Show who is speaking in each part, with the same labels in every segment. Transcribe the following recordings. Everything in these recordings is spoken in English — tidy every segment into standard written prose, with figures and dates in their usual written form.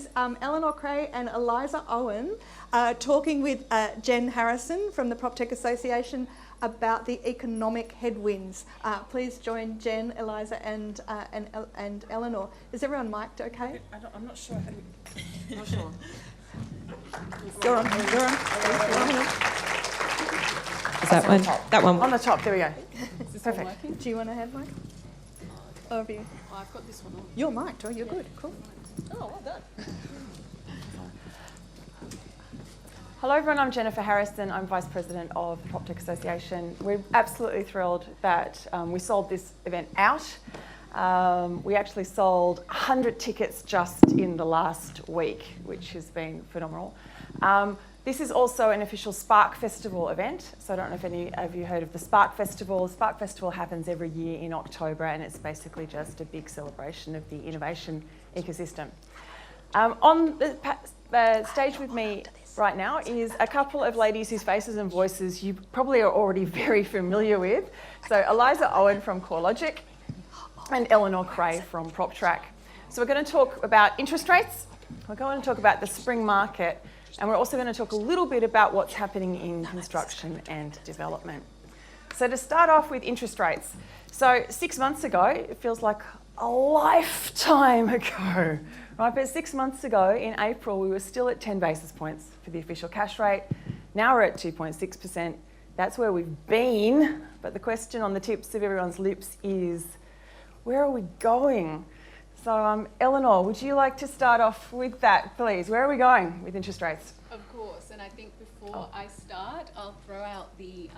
Speaker 1: is ELEANOR CREAGH and ELIZA OWEN talking with Jen Harrison from the Proptech Association about the economic headwinds. Please join Jen, ELIZA and ELEANOR. Is everyone mic'd okay?
Speaker 2: I'm not sure. I'm not sure.
Speaker 1: You're on.
Speaker 2: Is that one? That one.
Speaker 3: On the top, there we go.
Speaker 2: Is this
Speaker 3: Perfect.
Speaker 2: working?
Speaker 1: Do you want to have mic? Or have you?
Speaker 2: Oh, I've got this one on.
Speaker 1: You're mic'd. Oh, you're good. Cool.
Speaker 2: Oh, well done.
Speaker 3: Hello everyone, I'm Jennifer Harrison. I'm Vice President of the Proptech Association. We're absolutely thrilled that we sold this event out. We actually sold 100 tickets just in the last week, which has been phenomenal. This is also an official Spark Festival event. So I don't know if any of you heard of the Spark Festival. The Spark Festival happens every year in October, and it's basically just a big celebration of the innovation ecosystem. On the stage with me right now is a couple of ladies whose faces and voices you probably are already very familiar with. So ELIZA OWEN from CoreLogic and ELEANOR CREAGH from Proptrack. So we're going to talk about interest rates, we're going to talk about the spring market, and we're also going to talk a little bit about what's happening in construction and development. So to start off with interest rates. So 6 months ago, it feels like a lifetime ago, right? But 6 months ago in April, we were still at 10 basis points for the official cash rate. Now we're at 2.6%. That's where we've been. But the question on the tips of everyone's lips is, where are we going? So ELEANOR, would you like to start off with that, please? Where are we going with interest rates?
Speaker 4: Of course, and I think before I start, I'll throw out the,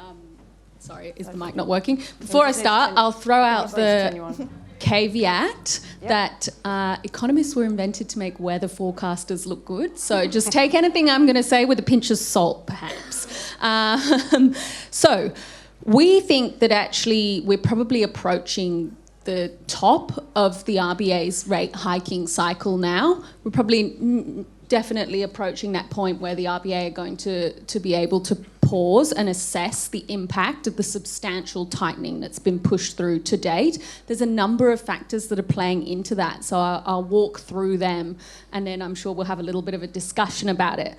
Speaker 4: sorry, is the mic not working? Before I start, I'll throw out the caveat that economists were invented to make weather forecasters look good. So just take anything I'm going to say with a pinch of salt, perhaps. So we think that actually we're probably approaching the top of the RBA's rate hiking cycle now. We're probably definitely approaching that point where the RBA are going to be able to pause and assess the impact of the substantial tightening that's been pushed through to date. There's a number of factors that are playing into that, so I'll walk through them and then I'm sure we'll have a little bit of a discussion about it.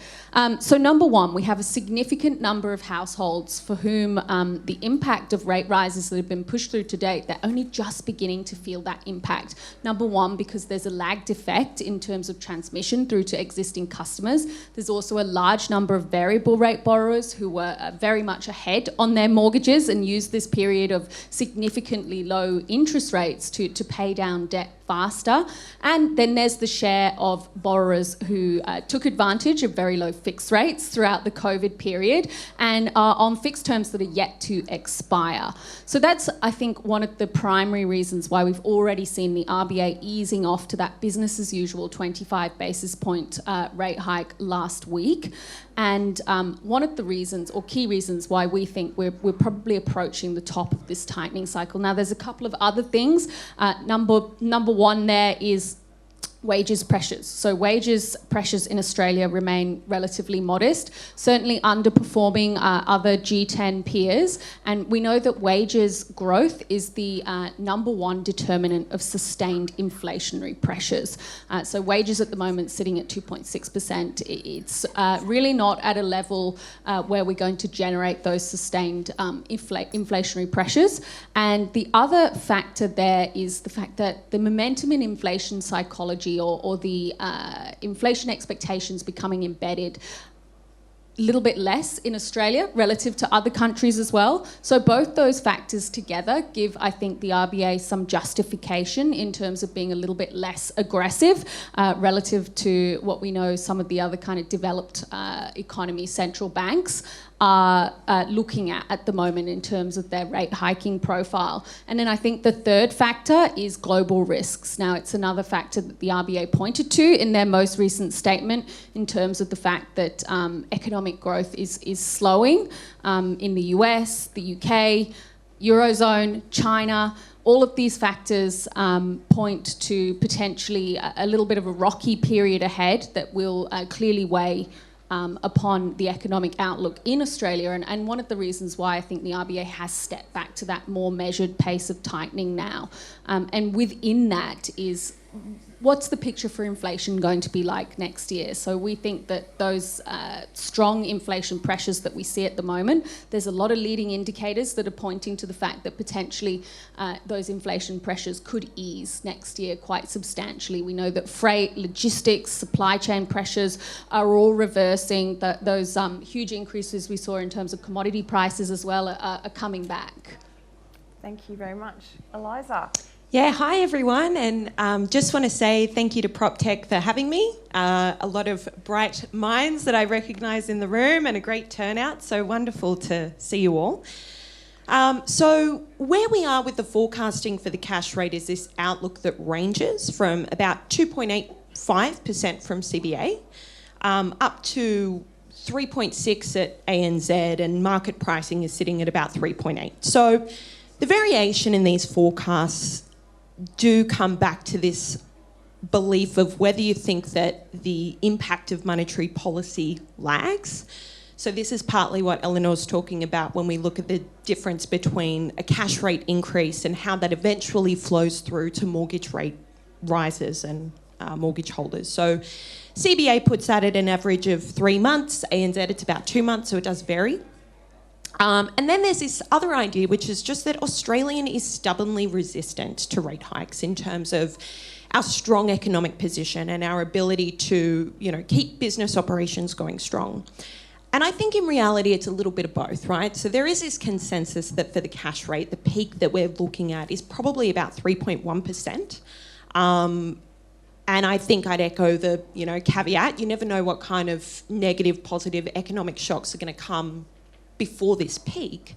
Speaker 4: So number one, we have a significant number of households for whom the impact of rate rises that have been pushed through to date, they're only just beginning to feel that impact. Number one, because there's a lagged effect in terms of transmission through to existing customers. There's also a large number of variable rate borrowers who were very much ahead on their mortgages and used this period of significantly low interest rates to pay down debt faster. And then there's the share of borrowers who took advantage of very low fixed rates throughout the COVID period and are on fixed terms that are yet to expire. So that's, I think, one of the primary reasons why we've already seen the RBA easing off to that business as usual 25 basis point rate hike last week. And one of the reasons, or key reasons, why we think we're probably approaching the top of this tightening cycle. Now, there's a couple of other things. Number one there is wages pressures. So wages pressures in Australia remain relatively modest, certainly underperforming other G10 peers. And we know that wages growth is the number one determinant of sustained inflationary pressures. So wages at the moment sitting at 2.6%. It's really not at a level where we're going to generate those sustained inflationary pressures. And the other factor there is the fact that the momentum in inflation psychology or the inflation expectations becoming embedded a little bit less in Australia relative to other countries as well. So both those factors together give, I think, the RBA some justification in terms of being a little bit less aggressive relative to what we know some of the other kind of developed economy central banks are looking at the moment in terms of their rate hiking profile. And then I think the third factor is global risks. Now, it's another factor that the RBA pointed to in their most recent statement in terms of the fact that economic growth is slowing in the US, the UK, Eurozone, China. All of these factors point to potentially a little bit of a rocky period ahead that will clearly weigh upon the economic outlook in Australia, and one of the reasons why I think the RBA has stepped back to that more measured pace of tightening now. And within that is what's the picture for inflation going to be like next year? So we think that those strong inflation pressures that we see at the moment, there's a lot of leading indicators that are pointing to the fact that potentially those inflation pressures could ease next year quite substantially. We know that freight, logistics, supply chain pressures are all reversing. Those huge increases we saw in terms of commodity prices as well are coming back.
Speaker 3: Thank you very much. ELIZA.
Speaker 2: Yeah, hi everyone, and just want to say thank you to Proptech for having me. A lot of bright minds that I recognise in the room and a great turnout, so wonderful to see you all. So where we are with the forecasting for the cash rate is this outlook that ranges from about 2.85% from CBA up to 3.6 at ANZ, and market pricing is sitting at about 3.8. So the variation in these forecasts do come back to this belief of whether you think that the impact of monetary policy lags. So this is partly what Eleanor's talking about when we look at the difference between a cash rate increase and how that eventually flows through to mortgage rate rises and mortgage holders. So CBA puts that at an average of 3 months, ANZ it's about 2 months, so it does vary. And then there's this other idea, which is just that Australian is stubbornly resistant to rate hikes in terms of our strong economic position and our ability to, keep business operations going strong. And I think in reality it's a little bit of both, right? So there is this consensus that for the cash rate, the peak that we're looking at is probably about 3.1%. And I think I'd echo the, caveat. You never know what kind of negative, positive economic shocks are going to come before this peak,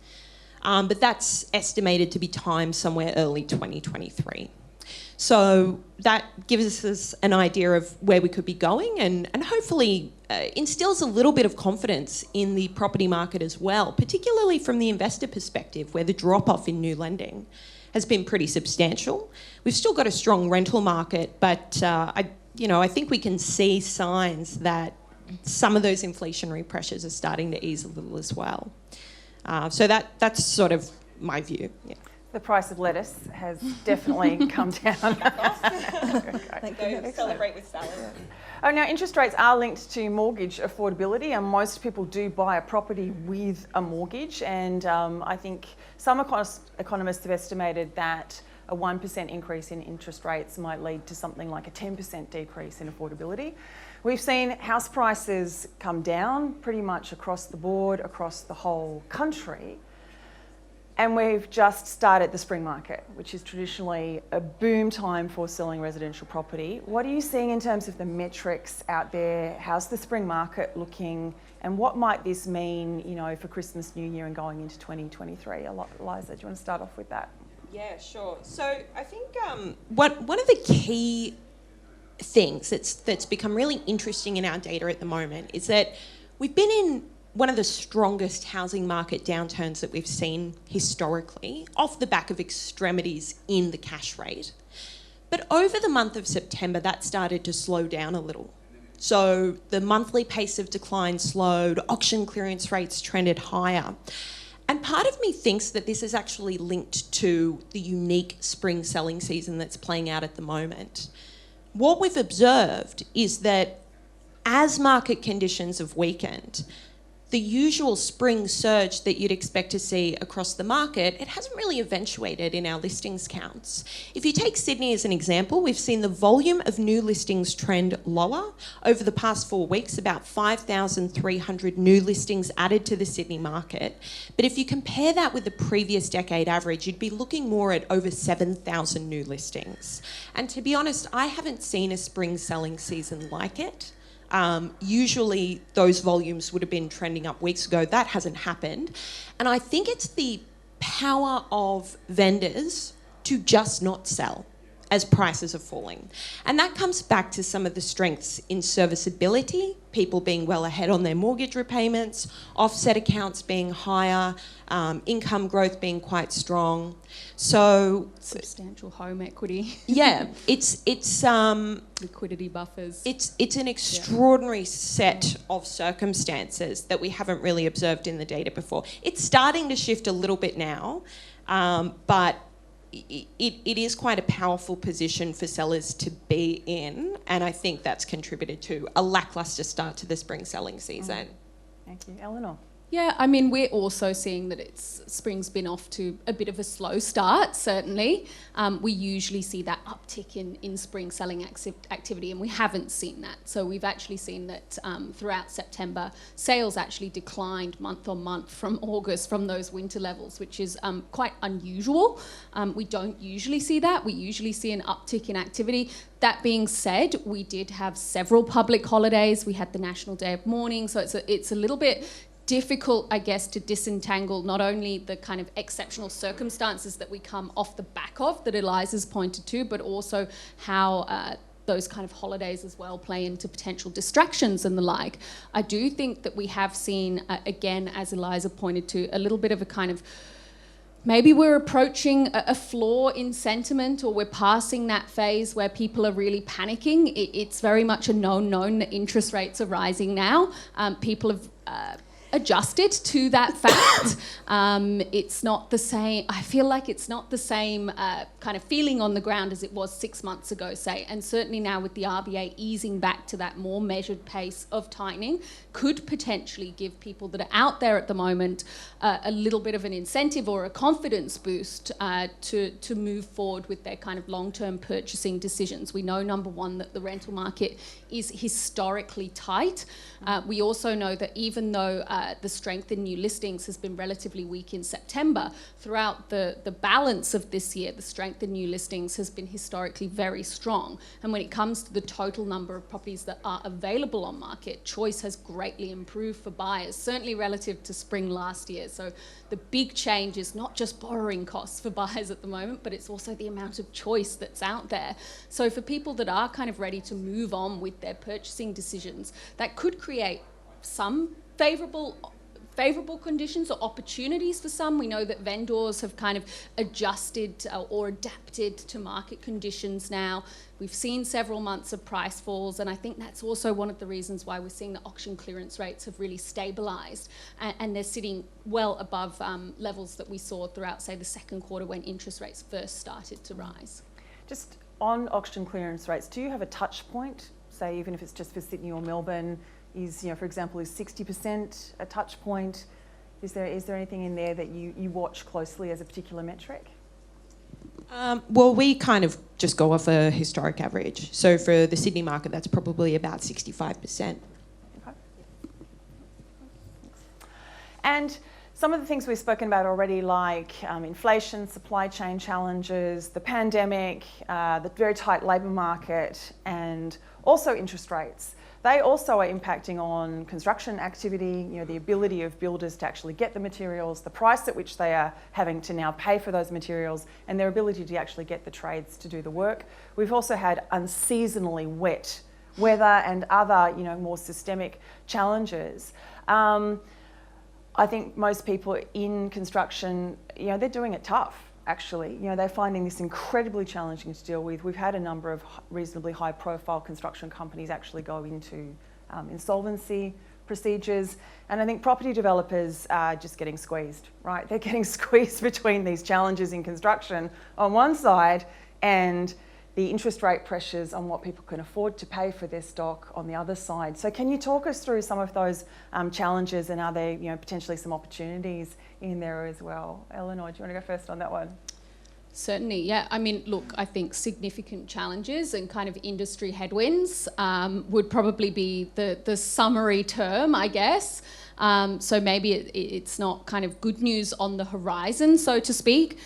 Speaker 2: but that's estimated to be timed somewhere early 2023. So that gives us an idea of where we could be going and hopefully instills a little bit of confidence in the property market as well, particularly from the investor perspective, where the drop-off in new lending has been pretty substantial. We've still got a strong rental market, but I think we can see signs that some of those inflationary pressures are starting to ease a little as well. So that's sort of my view. Yeah.
Speaker 3: The price of lettuce has definitely come down.
Speaker 1: Thank you.
Speaker 2: Celebrate with salad.
Speaker 3: Oh, now interest rates are linked to mortgage affordability, and most people do buy a property with a mortgage. And I think some economists have estimated that a 1% increase in interest rates might lead to something like a 10% decrease in affordability. We've seen house prices come down pretty much across the board, across the whole country. And we've just started the spring market, which is traditionally a boom time for selling residential property. What are you seeing in terms of the metrics out there? How's the spring market looking? And what might this mean, for Christmas, New Year and going into 2023? ELIZA, do you want to start off with that?
Speaker 2: Yeah, sure. So I think one of the key things that's become really interesting in our data at the moment is that we've been in one of the strongest housing market downturns that we've seen historically, off the back of extremities in the cash rate. But over the month of September, that started to slow down a little. So the monthly pace of decline slowed, auction clearance rates trended higher. And part of me thinks that this is actually linked to the unique spring selling season that's playing out at the moment. What we've observed is that as market conditions have weakened, the usual spring surge that you'd expect to see across the market, it hasn't really eventuated in our listings counts. If you take Sydney as an example, we've seen the volume of new listings trend lower. Over the past 4 weeks, about 5,300 new listings added to the Sydney market. But if you compare that with the previous decade average, you'd be looking more at over 7,000 new listings. And to be honest, I haven't seen a spring selling season like it. Usually those volumes would have been trending up weeks ago. That hasn't happened. And I think it's the power of vendors to just not sell as prices are falling. And that comes back to some of the strengths in serviceability, people being well ahead on their mortgage repayments, offset accounts being higher, income growth being quite strong. So
Speaker 4: substantial home equity.
Speaker 2: Yeah, it's
Speaker 4: liquidity buffers.
Speaker 2: It's an extraordinary set of circumstances that we haven't really observed in the data before. It's starting to shift a little bit now, but it is quite a powerful position for sellers to be in, and I think that's contributed to a lacklustre start to the spring selling season.
Speaker 3: Thank you. Eleanor?
Speaker 4: Yeah, I mean, we're also seeing that spring's been off to a bit of a slow start, certainly. We usually see that uptick in spring selling activity, and we haven't seen that. So we've actually seen that throughout September, sales actually declined month on month from August from those winter levels, which is quite unusual. We don't usually see that. We usually see an uptick in activity. That being said, we did have several public holidays. We had the National Day of Mourning, so it's a little bit difficult, I guess, to disentangle not only the kind of exceptional circumstances that we come off the back of that ELIZA's pointed to, but also how those kind of holidays as well play into potential distractions and the like. I do think that we have seen, again, as ELIZA pointed to, a little bit of a kind of maybe we're approaching a flaw in sentiment, or we're passing that phase where people are really panicking. It's very much a known that interest rates are rising now. People have adjusted to that fact. It's not the same, I feel like it's not the same kind of feeling on the ground as it was 6 months ago, say, and certainly now with the RBA easing back to that more measured pace of tightening could potentially give people that are out there at the moment a little bit of an incentive or a confidence boost to move forward with their kind of long-term purchasing decisions. We know, number one, that the rental market is historically tight. We also know that even though the strength in new listings has been relatively weak in September, throughout the balance of this year, the strength in new listings has been historically very strong. And when it comes to the total number of properties that are available on market, choice has greatly improved for buyers, certainly relative to spring last year. So the big change is not just borrowing costs for buyers at the moment, but it's also the amount of choice that's out there. So for people that are kind of ready to move on with their purchasing decisions, that could create some favourable conditions or opportunities for some. We know that vendors have kind of adjusted or adapted to market conditions now. We've seen several months of price falls, and I think that's also one of the reasons why we're seeing the auction clearance rates have really stabilised, and they're sitting well above levels that we saw throughout, say, the second quarter when interest rates first started to rise.
Speaker 3: Just on auction clearance rates, do you have a touch point, say even if it's just for Sydney or Melbourne? Is, for example, is 60% a touch point? Is there anything in there that you watch closely as a particular metric?
Speaker 2: Well, we kind of just go off a historic average. So for the Sydney market, that's probably about 65%.
Speaker 3: Okay. And some of the things we've spoken about already, like inflation, supply chain challenges, the pandemic, the very tight labour market, and also interest rates. They also are impacting on construction activity, the ability of builders to actually get the materials, the price at which they are having to now pay for those materials, and their ability to actually get the trades to do the work. We've also had unseasonally wet weather and other, more systemic challenges. I think most people in construction, they're doing it tough. Actually, they're finding this incredibly challenging to deal with. We've had a number of reasonably high-profile construction companies actually go into insolvency procedures, and I think property developers are just getting squeezed, right? They're getting squeezed between these challenges in construction on one side and the interest rate pressures on what people can afford to pay for their stock on the other side. So can you talk us through some of those challenges, and are there potentially some opportunities in there as well? Eleanor, do you want to go first on that one?
Speaker 4: Certainly, yeah. I mean, look, I think significant challenges and kind of industry headwinds would probably be the summary term, I guess. So maybe it's not kind of good news on the horizon, so to speak.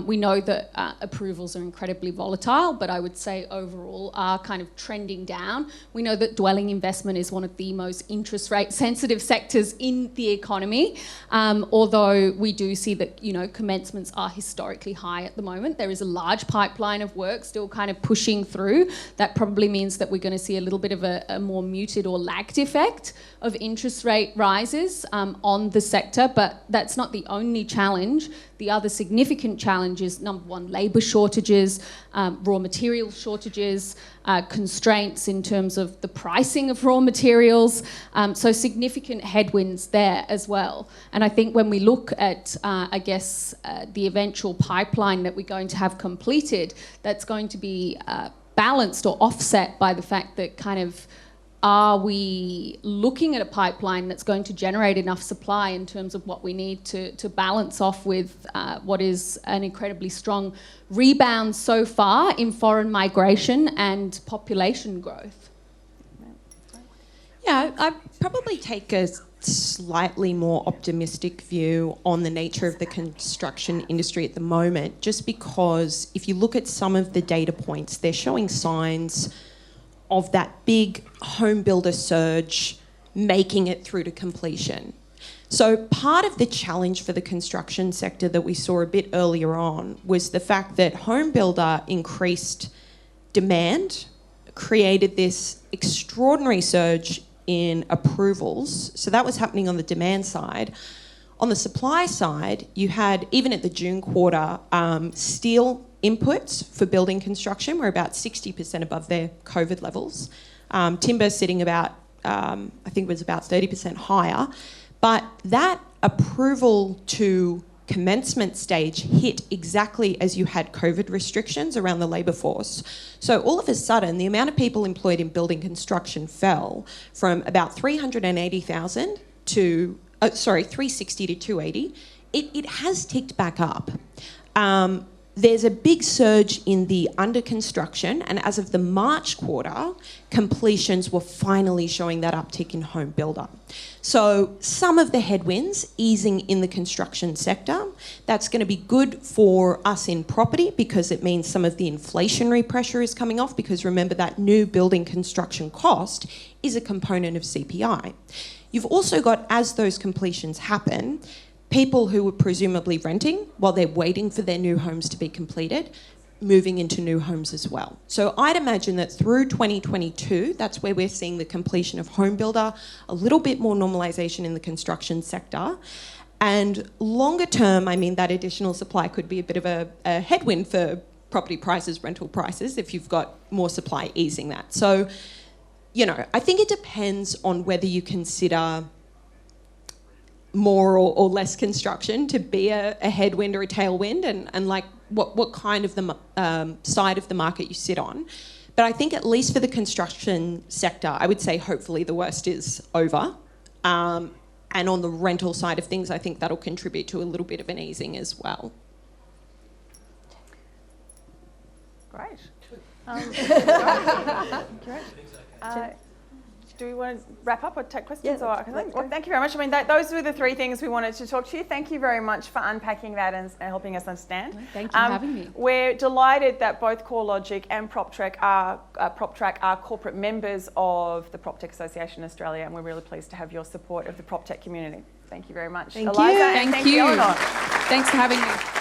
Speaker 4: We know that approvals are incredibly volatile, but I would say overall are kind of trending down. We know that dwelling investment is one of the most interest rate sensitive sectors in the economy, although we do see that, commencements are historically high at the moment. There is a large pipeline of work still kind of pushing through. That probably means that we're going to see a little bit of a more muted or lagged effect of interest rate rises rises on the sector, but that's not the only challenge. The other significant challenge is, number one, labour shortages, raw material shortages, constraints in terms of the pricing of raw materials, so significant headwinds there as well. And I think when we look at, the eventual pipeline that we're going to have completed, that's going to be balanced or offset by the fact that kind of, are we looking at a pipeline that's going to generate enough supply in terms of what we need to balance off with what is an incredibly strong rebound so far in foreign migration and population growth?
Speaker 2: Yeah, I probably take a slightly more optimistic view on the nature of the construction industry at the moment, just because if you look at some of the data points, they're showing signs of that big home builder surge making it through to completion. So part of the challenge for the construction sector that we saw a bit earlier on was the fact that home builder increased demand, created this extraordinary surge in approvals. So that was happening on the demand side. On the supply side, you had, even at the June quarter, steel inputs for building construction were about 60% above their COVID levels. Timber sitting about, I think it was about 30% higher. But that approval to commencement stage hit exactly as you had COVID restrictions around the labour force. So all of a sudden, the amount of people employed in building construction fell from about 380,000 to, 360 to 280. It has ticked back up. There's a big surge in the under construction, and as of the March quarter, completions were finally showing that uptick in home builder. So some of the headwinds easing in the construction sector. That's going to be good for us in property because it means some of the inflationary pressure is coming off, because remember that new building construction cost is a component of CPI. You've also got, as those completions happen, people who were presumably renting while they're waiting for their new homes to be completed, moving into new homes as well. So I'd imagine that through 2022, that's where we're seeing the completion of home builder, a little bit more normalisation in the construction sector. And longer term, I mean, that additional supply could be a bit of a headwind for property prices, rental prices, if you've got more supply easing that. So, I think it depends on whether you consider more or less construction to be a headwind or a tailwind, and like what kind of the side of the market you sit on. But I think at least for the construction sector, I would say hopefully the worst is over. And on the rental side of things, I think that'll contribute to a little bit of an easing as well.
Speaker 3: Great. Great. Do we want to wrap up or take questions?
Speaker 1: Yeah,
Speaker 3: Well, thank you very much. I mean, those were the three things we wanted to talk to you. Thank you very much for unpacking that and helping us understand.
Speaker 4: Thank you for having me.
Speaker 3: We're delighted that both CoreLogic and Proptrack are corporate members of the Proptech Association Australia, and we're really pleased to have your support of the Proptech community. Thank you very much.
Speaker 2: Thank
Speaker 3: ELIZA,
Speaker 2: you.
Speaker 3: and
Speaker 4: Thank you.
Speaker 3: ELEANOR.
Speaker 4: Thanks for having me.